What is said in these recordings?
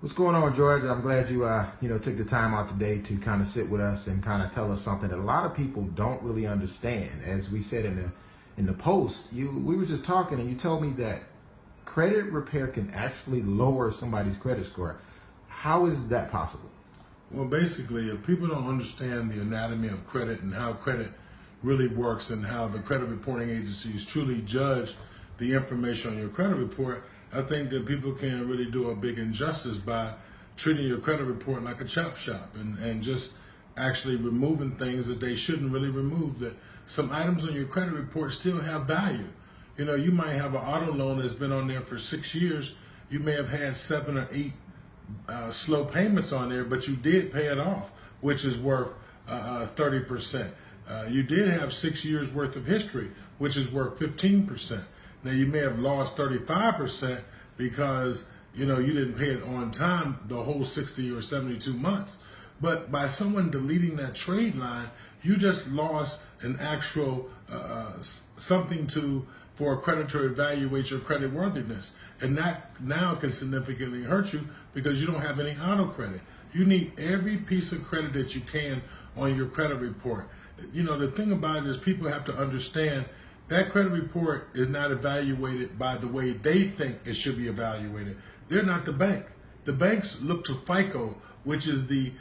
What's going on, George? I'm glad you took the time out today to kind of sit with us and kind of tell us something that a lot of people don't really understand. As we said in the post, we were just talking and you told me that credit repair can actually lower somebody's credit score. How is that possible? Well, basically, if people don't understand the anatomy of credit and how credit really works and how the credit reporting agencies truly judge the information on your credit report, I think that people can really do a big injustice by treating your credit report like a chop shop and just actually removing things that they shouldn't really remove. That some items on your credit report still have value. You know, you might have an auto loan that's been on there for 6 years. You may have had 7 or 8 slow payments on there, but you did pay it off, which is worth 30%. You did have 6 years worth of history, which is worth 15%. Now you may have lost 35% because you didn't pay it on time the whole 60 or 72 months. But by someone deleting that trade line, you just lost an actual something for a creditor to evaluate your credit worthiness, and that now can significantly hurt you because you don't have any auto credit. You need every piece of credit that you can on your credit report. You know, the thing about it is people have to understand that credit report is not evaluated by the way they think it should be evaluated. They're not the bank. The banks look to FICO, which is the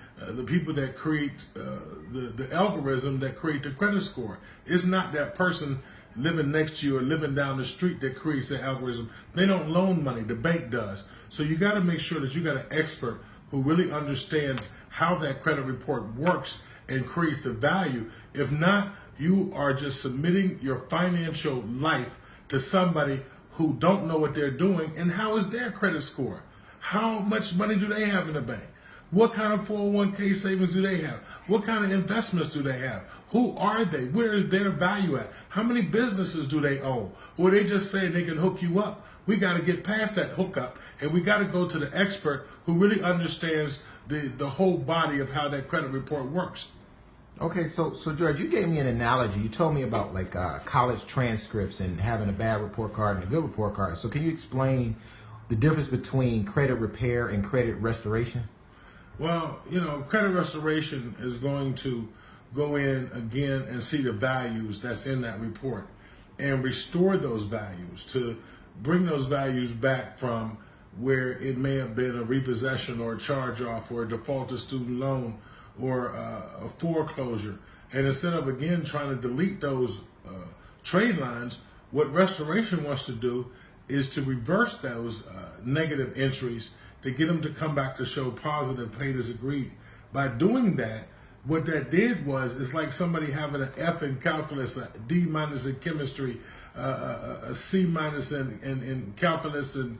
people that create the algorithm that create the credit score. It's not that person living next to you or living down the street that creates the algorithm. They don't loan money, the bank does. So you got to make sure that you got an expert who really understands how that credit report works and creates the value. If not, you are just submitting your financial life to somebody who don't know what they're doing. And how is their credit score? How much money do they have in the bank? What kind of 401k savings do they have? What kind of investments do they have? Who are they? Where is their value at? How many businesses do they own? Or they just say they can hook you up? We got to get past that hookup, and we got to go to the expert who really understands the whole body of how that credit report works. Okay, so George, you gave me an analogy. You told me about like college transcripts and having a bad report card and a good report card. So can you explain the difference between credit repair and credit restoration? Well, credit restoration is going to go in again and see the values that's in that report and restore those values, to bring those values back from where it may have been a repossession or a charge off or a defaulted student loan or a foreclosure. And instead of again trying to delete those trade lines, what restoration wants to do is to reverse those negative entries to get them to come back to show positive paid as agreed. By doing that, what that did was, it's like somebody having an F in calculus, a D minus in chemistry, a C minus in calculus and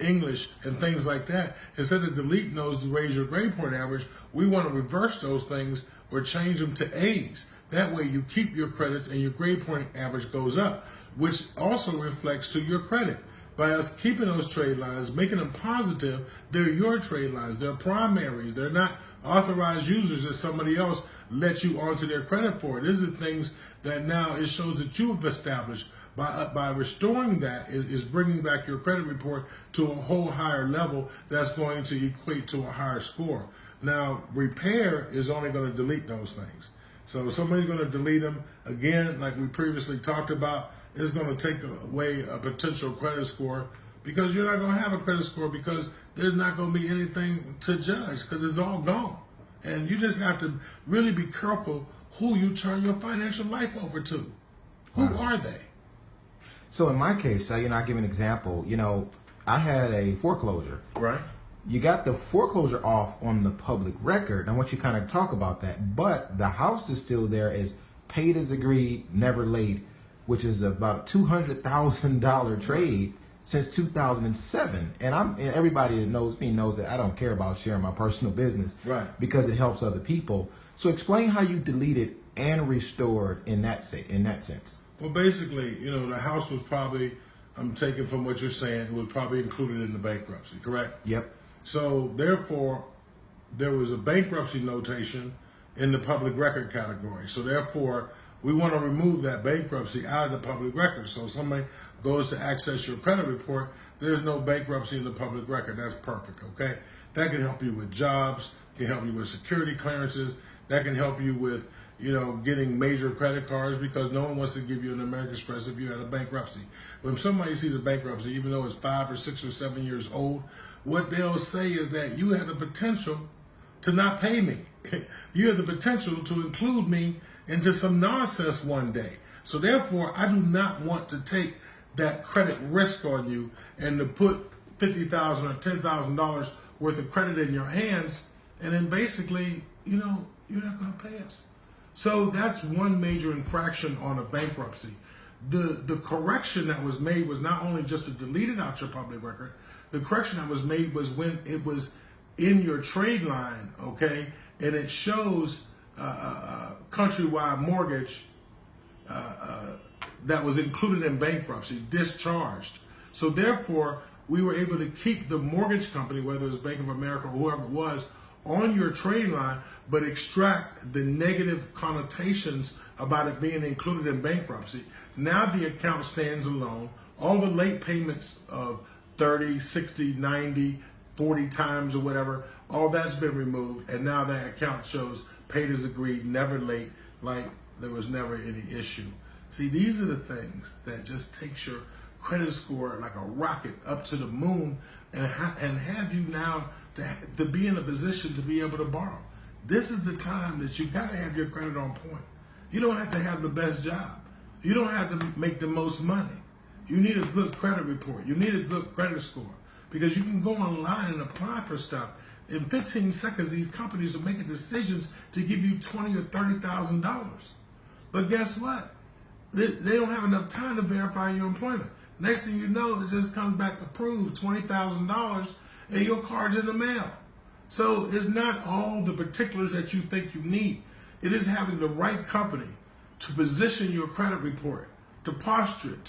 English and things like that. Instead of deleting those to raise your grade point average, we want to reverse those things or change them to A's. That way you keep your credits and your grade point average goes up, which also reflects to your credit. By us keeping those trade lines, making them positive, they're your trade lines, they're primaries, they're not authorized users that somebody else let you onto their credit for. These are things that now it shows that you have established. By restoring that is bringing back your credit report to a whole higher level that's going to equate to a higher score. Now, repair is only going to delete those things. So somebody's going to delete them. Again, like we previously talked about, it's going to take away a potential credit score because you're not going to have a credit score because there's not going to be anything to judge because it's all gone. And you just have to really be careful who you turn your financial life over to. Who are they? So in my case, I'll give an example. I had a foreclosure. Right. You got the foreclosure off on the public record. I want you to kind of talk about that. But the house is still there as paid as agreed, never late, which is about a $200,000 trade since 2007. And everybody that knows me knows that I don't care about sharing my personal business, right, because it helps other people. So explain how you deleted and restored in that sense. Well, basically, the house was probably, I'm taking from what you're saying, it was probably included in the bankruptcy, correct? Yep. So therefore, there was a bankruptcy notation in the public record category. So therefore, we want to remove that bankruptcy out of the public record. So somebody goes to access your credit report, there's no bankruptcy in the public record. That's perfect, okay? That can help you with jobs, can help you with security clearances, that can help you with, getting major credit cards, because no one wants to give you an American Express if you had a bankruptcy. When somebody sees a bankruptcy, even though it's 5 or 6 or 7 years old, what they'll say is that you have the potential to not pay me. You have the potential to include me into some nonsense one day. So therefore, I do not want to take that credit risk on you and to put $50,000 or $10,000 worth of credit in your hands, and then basically, you're not going to pay us. So that's one major infraction on a bankruptcy. The correction that was made was not only just to delete it out your public record. The correction that was made was when it was in your trade line, okay, and it shows Countrywide Mortgage that was included in bankruptcy, discharged. So therefore, we were able to keep the mortgage company, whether it's Bank of America or whoever it was, on your trade line, but extract the negative connotations about it being included in bankruptcy. Now the account stands alone. All the late payments of 30, 60, 90, 40 times or whatever, all that's been removed, and now that account shows paid as agreed, never late, like there was never any issue. See, these are the things that just takes your credit score like a rocket up to the moon, and have you now to be in a position to be able to borrow. This is the time that you got to have your credit on point. You don't have to have the best job. You don't have to make the most money. You need a good credit report. You need a good credit score, because you can go online and apply for stuff. In 15 seconds, these companies are making decisions to give you $20,000 or $30,000. But guess what? They don't have enough time to verify your employment. Next thing you know, it just comes back approved, $20,000, and your card's in the mail. So it's not all the particulars that you think you need. It is having the right company to position your credit report, to posture it,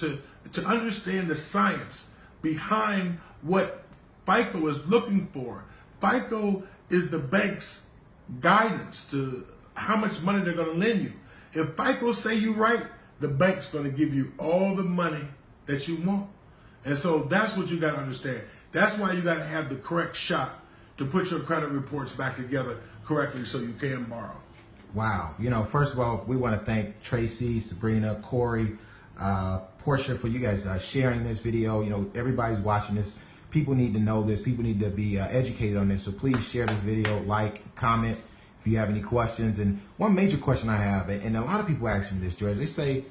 to understand the science behind what FICO is looking for. FICO is the bank's guidance to how much money they're going to lend you. If FICO say you right, the bank's going to give you all the money that you want. And so that's what you got to understand. That's why you got to have the correct shot to put your credit reports back together correctly so you can borrow. Wow. First of all, we want to thank Tracy, Sabrina, Corey, Portia for you guys sharing this video. Everybody's watching this. People need to know this. People need to be educated on this. So please share this video, like, comment if you have any questions. And one major question I have, and a lot of people ask me this, George, they say,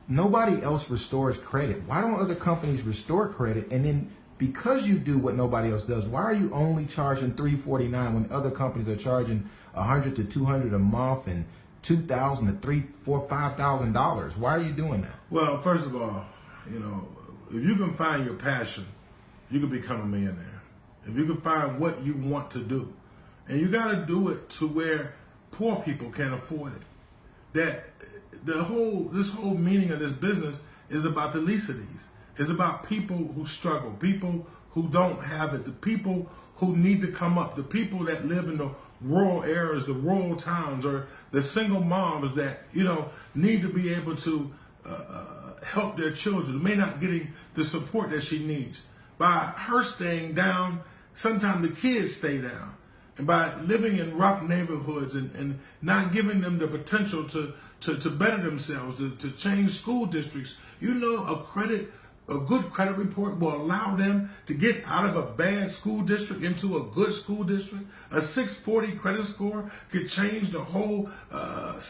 nobody else restores credit. Why don't other companies restore credit? And then because you do what nobody else does, why are you only charging $349 when other companies are charging $100 to $200 a month and $2,000 to $3,000, $4,000, $5,000? Why are you doing that? Well, first of all, if you can find your passion, you can become a millionaire. If you can find what you want to do, and you got to do it to where poor people can't afford it. That this whole meaning of this business is about the least of these. It's about people who struggle, people who don't have it, the people who need to come up, the people that live in the rural areas, the rural towns, or the single moms that need to be able to help their children, may not getting the support that she needs. By her staying down, sometimes the kids stay down. And by living in rough neighborhoods and not giving them the potential to better themselves, to change school districts, a good credit report will allow them to get out of a bad school district into a good school district. A 640 credit score could change the whole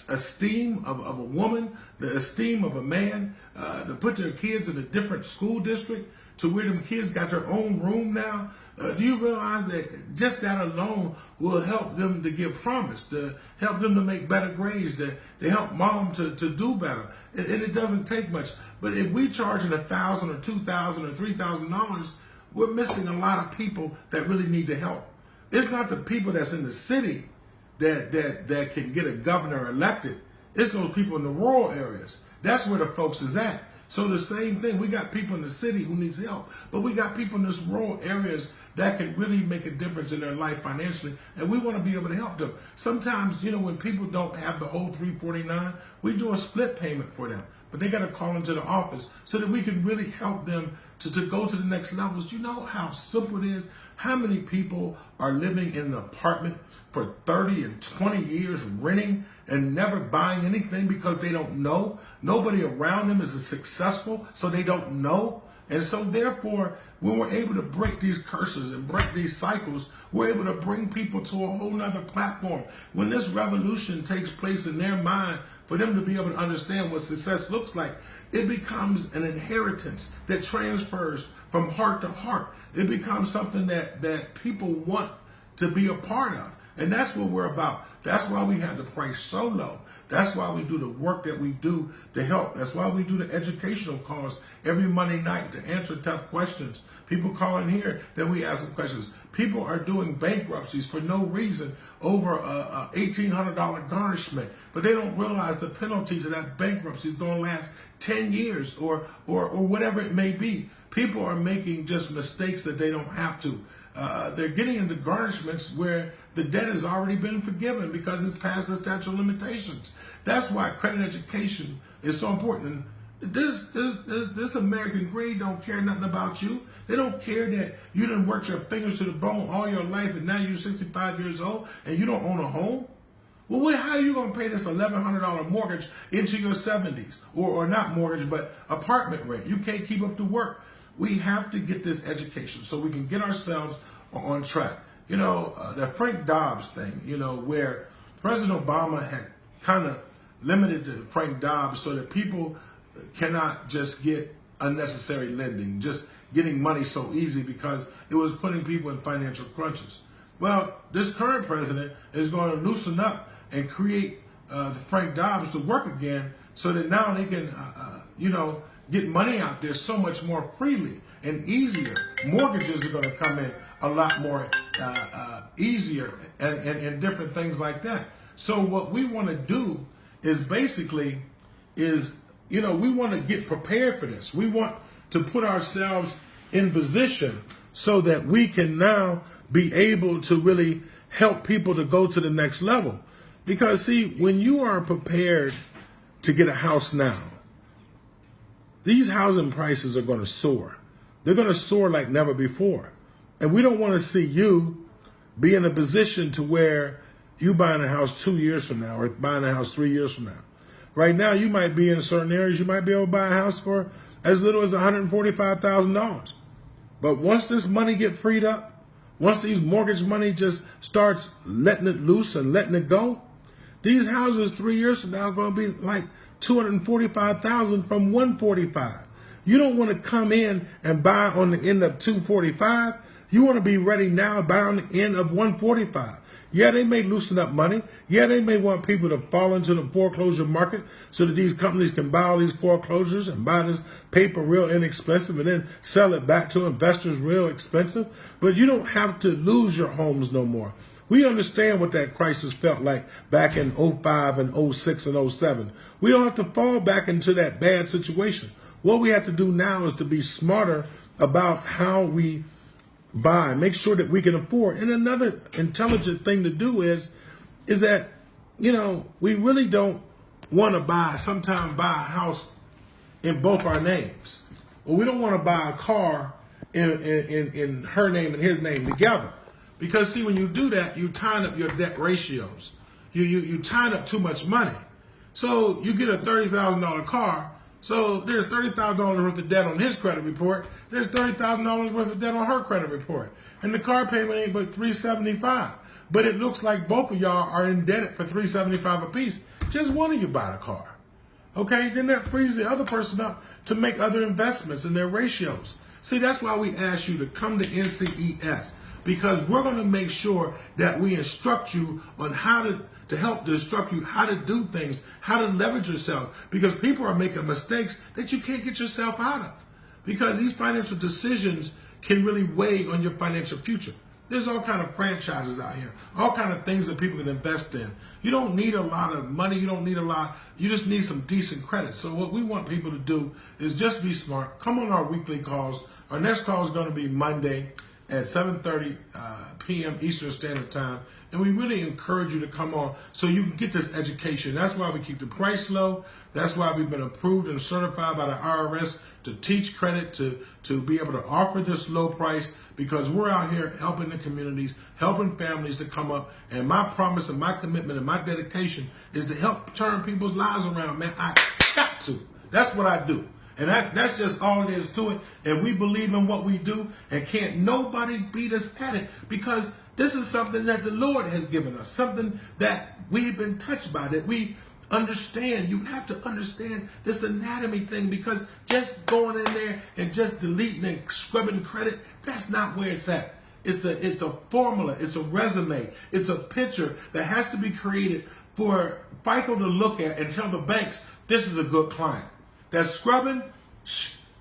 esteem of a woman, the esteem of a man, to put their kids in a different school district to where them kids got their own room now. Do you realize that just that alone will help them to give promise, to help them to make better grades, to help mom to do better? And it doesn't take much. But if we charging $1,000 or $2,000 or $3,000, we're missing a lot of people that really need the help. It's not the people that's in the city that can get a governor elected. It's those people in the rural areas. That's where the folks is at. So the same thing, we got people in the city who needs help, but we got people in this rural areas that can really make a difference in their life financially, and we want to be able to help them. Sometimes, when people don't have the whole $349, we do a split payment for them. but they got to call into the office so that we can really help them to go to the next levels. You know how simple it is? How many people are living in an apartment for 30 and 20 years renting and never buying anything because they don't know? Nobody around them is as successful, so they don't know. And so therefore, when we're able to break these curses and break these cycles, we're able to bring people to a whole nother platform. When this revolution takes place in their mind, for them to be able to understand what success looks like, it becomes an inheritance that transfers from heart to heart. It becomes something that people want to be a part of. And that's what we're about. That's why we have the price so low. That's why we do the work that we do to help. That's why we do the educational calls every Monday night to answer tough questions. People call in here that we ask them questions. People are doing bankruptcies for no reason over a $1,800 garnishment, but they don't realize the penalties of that bankruptcy is going to last 10 years or whatever it may be. People are making just mistakes that they don't have to. They're getting into garnishments where the debt has already been forgiven because it's past the statute of limitations. That's why credit education is so important. And this American greed don't care nothing about you. They don't care that you done worked your fingers to the bone all your life and now you're 65 years old and you don't own a home. Well, how are you going to pay this $1,100 mortgage into your 70s? Or not mortgage, but apartment rent. You can't keep up the work. We have to get this education so we can get ourselves on track. You know, the Frank Dobbs thing, you know, where President Obama had kind of limited the Frank Dobbs so that people cannot just get unnecessary lending, just getting money so easy because it was putting people in financial crunches. Well, this current president is going to loosen up and create the Frank Dobbs to work again so that now they can, get money out there so much more freely and easier. Mortgages are going to come in a lot more easier and different things like that. So what we want to do is basically we want to get prepared for this. We want to put ourselves in position so that we can now be able to really help people to go to the next level. Because see, when you are prepared to get a house now, these housing prices are going to soar. They're going to soar like never before. And we don't want to see you be in a position to where you buying a house 2 years from now or buying a house 3 years from now. Right now, you might be in certain areas, you might be able to buy a house for as little as $145,000. But once this money get freed up, once these mortgage money just starts letting it loose and letting it go, these houses 3 years from now are going to be like $245,000 from $145,000. You don't want to come in and buy on the end of $245,000. You want to be ready now, buy on the end of $145,000. Yeah, they may loosen up money. Yeah, they may want people to fall into the foreclosure market so that these companies can buy all these foreclosures and buy this paper real inexpensive and then sell it back to investors real expensive. But you don't have to lose your homes no more. We understand what that crisis felt like back in 05 and 06 and 07. We don't have to fall back into that bad situation. What we have to do now is to be smarter about how we buy, make sure that we can afford. And another intelligent thing to do is that, we really don't want to sometimes buy a house in both our names. Or we don't want to buy a car in her name and his name together. Because see, when you do that, you tie up your debt ratios. You tie up too much money. So you get a $30,000 car. So there's $30,000 worth of debt on his credit report. There's $30,000 worth of debt on her credit report. And the car payment ain't but $375. But it looks like both of y'all are indebted for $375 apiece. Just one of you buy the car. Okay, then that frees the other person up to make other investments in their ratios. See, that's why we ask you to come to NCES. Because we're going to make sure that we instruct you on how to help to instruct you how to do things, how to leverage yourself. Because people are making mistakes that you can't get yourself out of. Because these financial decisions can really weigh on your financial future. There's all kind of franchises out here, all kind of things that people can invest in. You don't need a lot of money. You don't need a lot. You just need some decent credit. So what we want people to do is just be smart. Come on our weekly calls. Our next call is going to be Monday. at 7:30 p.m. Eastern Standard Time. And we really encourage you to come on so you can get this education. That's why we keep the price low. That's why we've been approved and certified by the IRS to teach credit, to be able to offer this low price, because we're out here helping the communities, helping families to come up. And my promise and my commitment and my dedication is to help turn people's lives around, man. I got to. That's what I do. And that's just all it is to it. And we believe in what we do, and can't nobody beat us at it, because this is something that the Lord has given us, something that we've been touched by, that we understand. You have to understand this anatomy thing, because just going in there and just deleting and scrubbing credit, that's not where it's at. It's a formula, it's a resume, it's a picture that has to be created for FICO to look at and tell the banks, this is a good client. That scrubbing,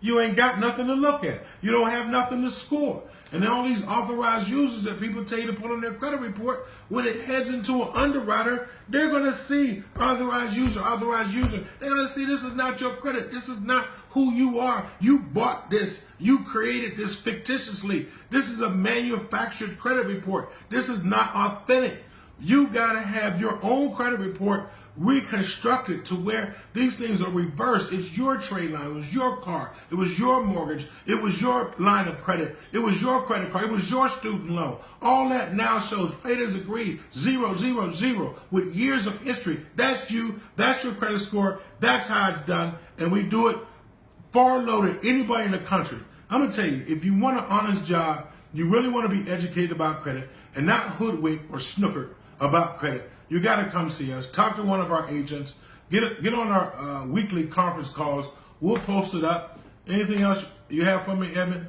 you ain't got nothing to look at. You don't have nothing to score. And all these authorized users that people tell you to put on their credit report, when it heads into an underwriter, they're going to see authorized user. They're going to see this is not your credit. This is not who you are. You bought this. You created this fictitiously. This is a manufactured credit report. This is not authentic. You got to have your own credit report reconstructed to where these things are reversed. It's your trade line. It was your car. It was your mortgage. It was your line of credit. It was your credit card. It was your student loan. All that now shows paid as agreed, 0, 0, 0, with years of history. That's you. That's your credit score. That's how it's done. And we do it far loaded anybody in the country. I'm going to tell you, if you want an honest job, you really want to be educated about credit and not hoodwinked or snookered about credit, you got to come see us. Talk to one of our agents. Get on our weekly conference calls. We'll post it up. Anything else you have for me, Edmund?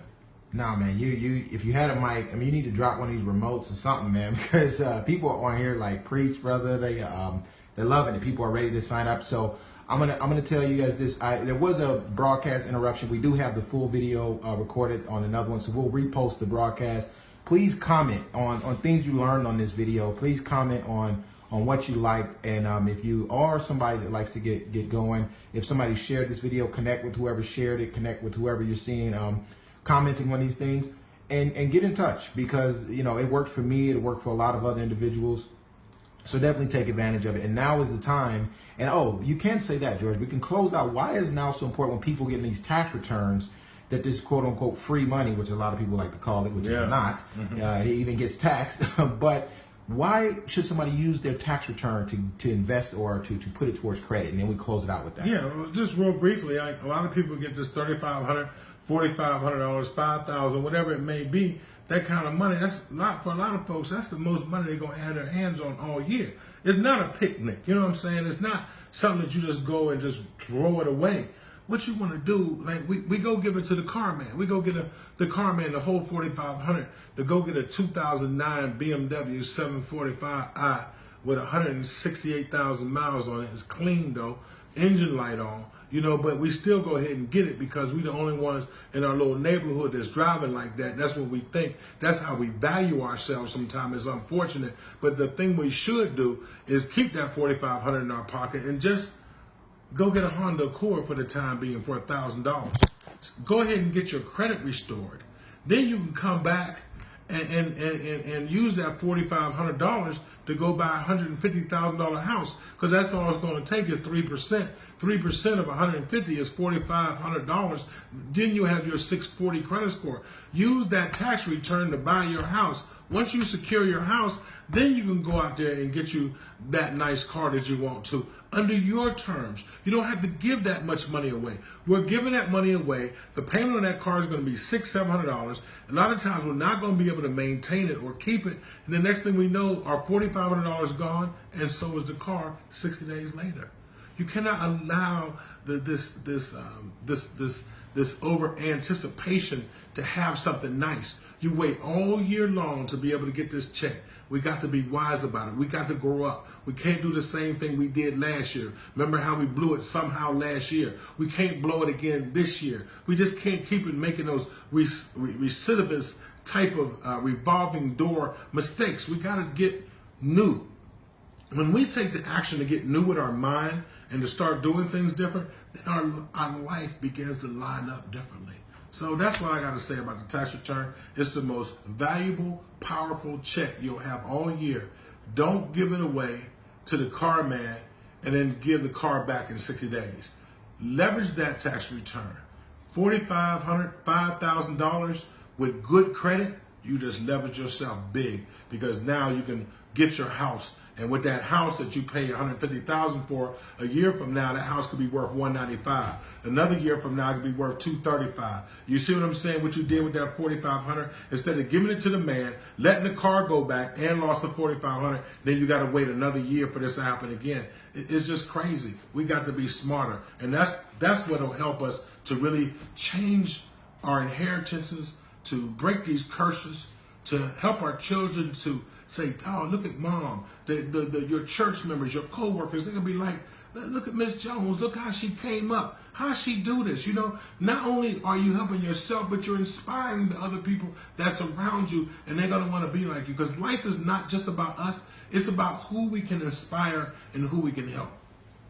Nah, man. You if you had a mic, I mean, you need to drop one of these remotes or something, man, because people on here like preach, brother. They're loving it. People are ready to sign up. So I'm gonna tell you guys this. There was a broadcast interruption. We do have the full video recorded on another one, so we'll repost the broadcast. Please comment on things you learned on this video. Please comment on what you like, and if you are somebody that likes to get going, if somebody shared this video, connect with whoever shared it, connect with whoever you're seeing commenting on these things, and get in touch, because it worked for me, it worked for a lot of other individuals. So definitely take advantage of it. And now is the time. And you can say that, George. We can close out. Why is now so important when people get these tax returns that this quote unquote free money, which a lot of people like to call it, which is not, it even gets taxed, but why should somebody use their tax return to invest or to put it towards credit? And then we close it out with that. Yeah, well, just real briefly, a lot of people get this $3,500, $4,500, $5,000, whatever it may be. That kind of money, that's not for a lot of folks. That's the most money they're gonna have their hands on all year. It's not a picnic, you know what I'm saying? It's not something that you just go and just throw it away. What you want to do, like we go give it to the car man. We go get the car man the whole $4,500 to go get a 2009 BMW 745i with 168,000 miles on it. It's clean though, engine light on, but we still go ahead and get it because we're the only ones in our little neighborhood that's driving like that. That's what we think. That's how we value ourselves sometimes. It's unfortunate. But the thing we should do is keep that $4,500 in our pocket and just go get a Honda Accord for the time being for $1,000. Go ahead and get your credit restored. Then you can come back and use that $4,500 to go buy a $150,000 house, because that's all it's going to take is 3%. 3% of 150 is $4,500. Then you have your 640 credit score. Use that tax return to buy your house. Once you secure your house, then you can go out there and get you that nice car that you want to under your terms. You don't have to give that much money away. We're giving that money away. The payment on that car is going to be $600, $700. A lot of times we're not going to be able to maintain it or keep it. And the next thing we know, our $4,500 is gone, and so is the car 60 days later. You cannot allow this over anticipation to have something nice. You wait all year long to be able to get this check. We got to be wise about it. We got to grow up. We can't do the same thing we did last year. Remember how we blew it somehow last year? We can't blow it again this year. We just can't keep it making those recidivist type of revolving door mistakes. We got to get new. When we take the action to get new with our mind and to start doing things different, then our life begins to line up differently. So that's what I got to say about the tax return. It's the most valuable, powerful check you'll have all year. Don't give it away to the car man and then give the car back in 60 days. Leverage that tax return. $4,500, $5,000 with good credit, you just leverage yourself big, because now you can get your house. And with that house that you pay $150,000 for, a year from now, that house could be worth $195,000. Another year from now, it could be worth $235,000. You see what I'm saying? What you did with that $4,500, instead of giving it to the man, letting the car go back and lost the $4,500, then you got to wait another year for this to happen again. It's just crazy. We got to be smarter, and that's what will help us to really change our inheritances, to break these curses, to help our children to say, oh, look at mom, your church members, your co-workers, they're going to be like, look at Miss Jones, look how she came up. How she do this? You know, not only are you helping yourself, but you're inspiring the other people that's around you, and they're going to want to be like you, because life is not just about us. It's about who we can inspire and who we can help.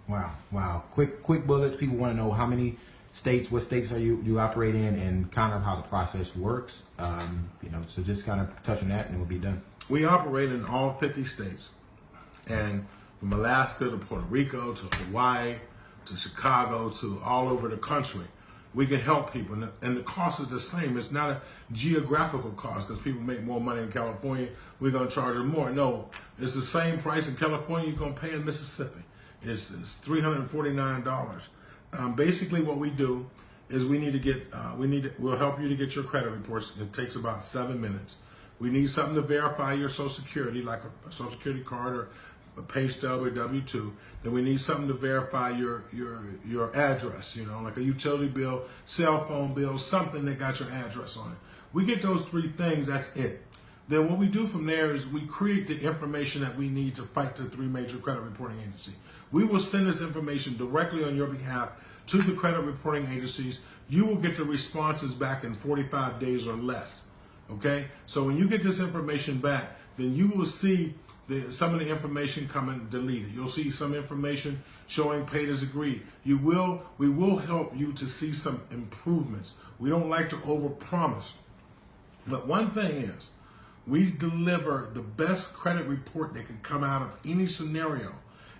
Wow. Quick bullets. People want to know how many states, what states are you operate in, and kind of how the process works. So just kind of touch on that and we'll be done. We operate in all 50 states, and from Alaska to Puerto Rico to Hawaii to Chicago to all over the country. We can help people, and the cost is the same. It's not a geographical cost, because people make more money in California, we're going to charge them more. No, it's the same price in California you're going to pay in Mississippi. It's $349. Basically, what we do is we'll help you to get your credit reports. It takes about 7 minutes. We need something to verify your Social Security, like a Social Security card or a pay stub or W-2. Then we need something to verify your address, like a utility bill, cell phone bill, something that got your address on it. We get those 3 things, that's it. Then what we do from there is we create the information that we need to fight the 3 major credit reporting agencies. We will send this information directly on your behalf to the credit reporting agencies. You will get the responses back in 45 days or less. Okay? So when you get this information back, then you will see some of the information coming deleted. You'll see some information showing paid as agreed. We will help you to see some improvements. We don't like to overpromise. But one thing is, we deliver the best credit report that can come out of any scenario,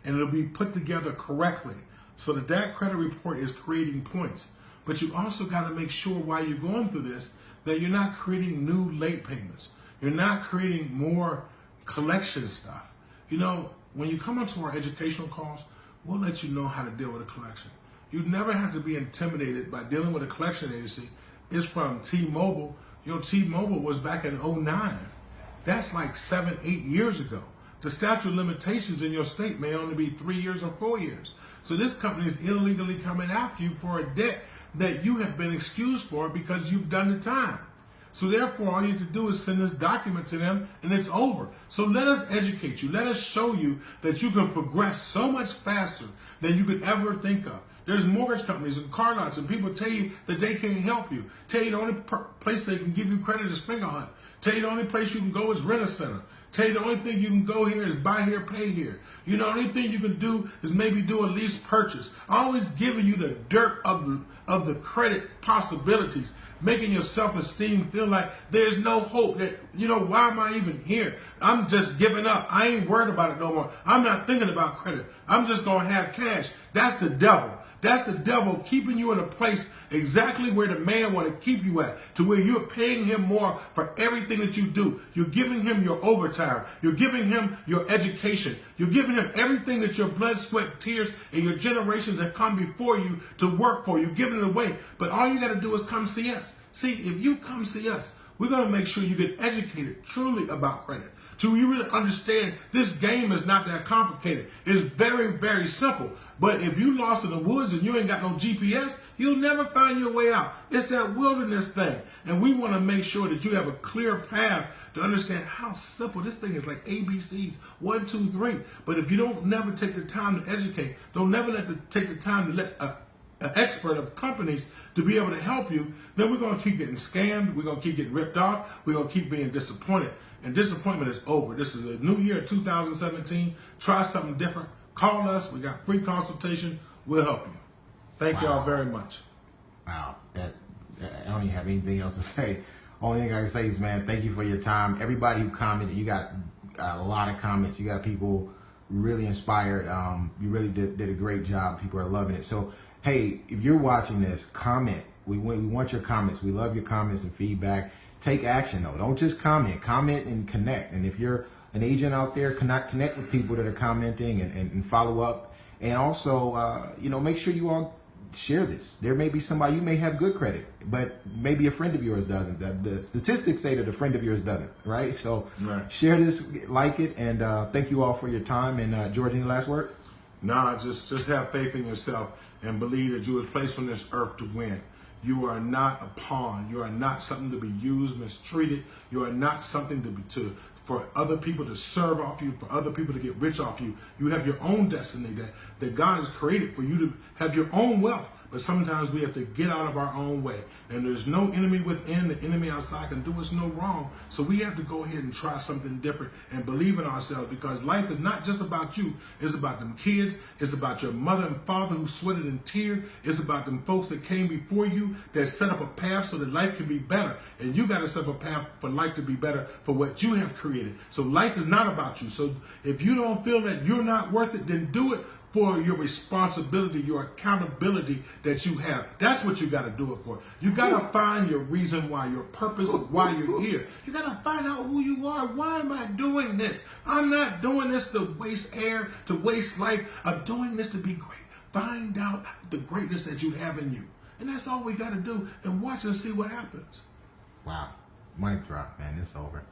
and it'll be put together correctly so that credit report is creating points. But you also got to make sure while you're going through this that you're not creating new late payments. You're not creating more collection stuff. When you come onto our educational calls, we'll let you know how to deal with a collection. You never have to be intimidated by dealing with a collection agency. It's from T-Mobile. T-Mobile was back in 2009. That's like 7, 8 years ago. The statute of limitations in your state may only be 3 years or 4 years. So this company is illegally coming after you for a debt that you have been excused for because you've done the time. So therefore, all you have to do is send this document to them and it's over. So let us educate you. Let us show you that you can progress so much faster than you could ever think of. There's mortgage companies and car lots, and people tell you that they can't help you. Tell you the only place they can give you credit is Finger Hunt. Tell you the only place you can go is Rent-A-Center. Tell you the only thing you can go here is buy here, pay here. The only thing you can do is maybe do a lease purchase. Always giving you the dirt of the credit possibilities, making your self-esteem feel like there's no hope, that, why am I even here? I'm just giving up. I ain't worried about it no more. I'm not thinking about credit. I'm just going to have cash. That's the devil. That's the devil keeping you in a place exactly where the man want to keep you at, to where you're paying him more for everything that you do. You're giving him your overtime. You're giving him your education. You're giving him everything that your blood, sweat, tears, and your generations have come before you to work for. You're giving it away. But all you got to do is come see us. See, if you come see us, we're going to make sure you get educated truly about credit. So you really understand this game is not that complicated. It's very, very simple. But if you lost in the woods and you ain't got no GPS, you'll never find your way out. It's that wilderness thing. And we want to make sure that you have a clear path to understand how simple this thing is, like ABCs, 1, 2, 3. But if you don't never take the time to educate, don't never take the time to let an expert of companies to be able to help you, then we're going to keep getting scammed. We're going to keep getting ripped off. We're going to keep being disappointed. And disappointment is over. This is a new year, 2017. Try something different. Call us. We got free consultation. We'll help you. Thank y'all very much. Wow. I don't even have anything else to say. Only thing I can say is, man, thank you for your time. Everybody who commented, you got a lot of comments. You got people really inspired. You really did a great job. People are loving it. So, hey, if you're watching this, comment. We want your comments. We love your comments and feedback. Take action, though. Don't just comment. Comment and connect. And if you're an agent out there, connect with people that are commenting and follow up. And also, make sure you all share this. There may be somebody, you may have good credit, but maybe a friend of yours doesn't. The statistics say that a friend of yours doesn't, right? So share this, like it, and thank you all for your time. And George, any last words? Nah, just have faith in yourself and believe that you was placed on this earth to win. You are not a pawn. You are not something to be used, mistreated. You are not something for other people to serve off you, for other people to get rich off you. You have your own destiny that God has created for you to have your own wealth. But sometimes we have to get out of our own way. And there's no enemy within, the enemy outside can do us no wrong. So we have to go ahead and try something different and believe in ourselves, because life is not just about you. It's about them kids. It's about your mother and father who sweated and teared. It's about them folks that came before you that set up a path so that life can be better. And you got to set up a path for life to be better for what you have created. So life is not about you. So if you don't feel that you're not worth it, then do it for your responsibility, your accountability that you have. That's what you got to do it for. You got to find your reason why, your purpose of why you're here. You got to find out who you are. Why am I doing this? I'm not doing this to waste air, to waste life. I'm doing this to be great. Find out the greatness that you have in you. And that's all we got to do, and watch and see what happens. Wow. Mic drop, man. It's over.